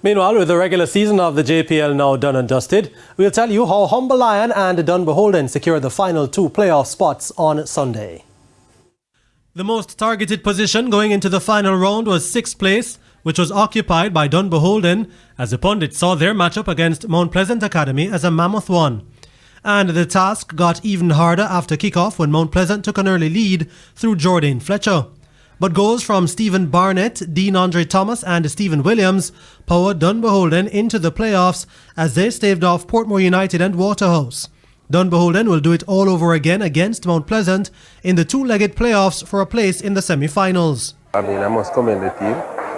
Meanwhile, with the regular season of the JPL now done and dusted, we'll tell you how Humble Lion and Dunbeholden secured the final 2 playoff spots on Sunday. The most targeted position going into the final round was 6th place, which was occupied by Dunbeholden, as the pundits saw their matchup against Mount Pleasant Academy as a mammoth one. And the task got even harder after kickoff when Mount Pleasant took an early lead through Jordan Fletcher. But goals from Stephen Barnett, Dean Andre Thomas and Stephen Williams powered Dunbeholden into the playoffs as they staved off Portmore United and Waterhouse. Dunbeholden will do it all over again against Mount Pleasant in the 2-legged playoffs for a place in the semi-finals. I must commend the team.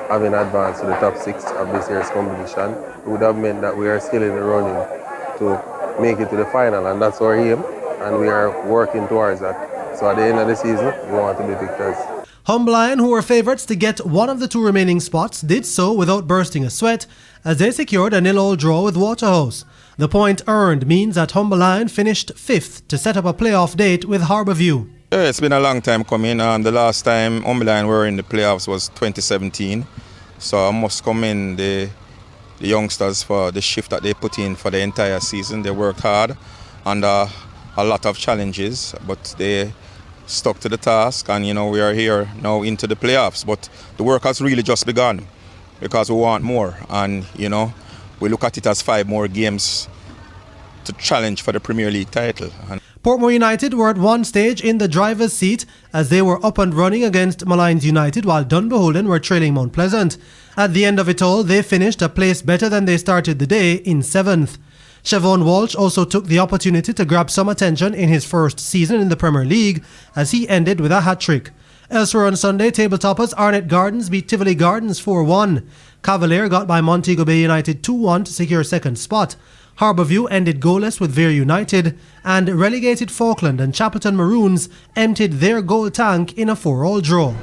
Having advanced to the top 6 of this year's competition, it would have meant that we are still in the running to make it to the final, and that's our aim, and we are working towards that. So at the end of the season, we want to be victors. Humble Lion, who were favourites to get one of the 2 remaining spots, did so without bursting a sweat as they secured a 0-0 draw with Waterhouse. The point earned means that Humble Lion finished 5th to set up a playoff date with Harbourview. Yeah, it's been a long time coming. The last time Humble Lion were in the playoffs was 2017. So I must commend the youngsters for the shift that they put in for the entire season. They worked hard under a lot of challenges, but they stuck to the task, and we are here now into the playoffs. But the work has really just begun because we want more, and we look at it as 5 more games to challenge for the Premier League title. Portmore United were at one stage in the driver's seat as they were up and running against Malines United, while Dunbeholden were trailing Mount Pleasant. At the end of it all, they finished a place better than they started the day in 7th. Siobhan Walsh also took the opportunity to grab some attention in his first season in the Premier League as he ended with a hat-trick. Elsewhere on Sunday, tabletoppers Arnett Gardens beat Tivoli Gardens 4-1. Cavalier got by Montego Bay United 2-1 to secure 2nd spot. Harbourview ended goalless with Vere United, and relegated Falkland and Chapelton Maroons emptied their goal tank in a 4-all draw.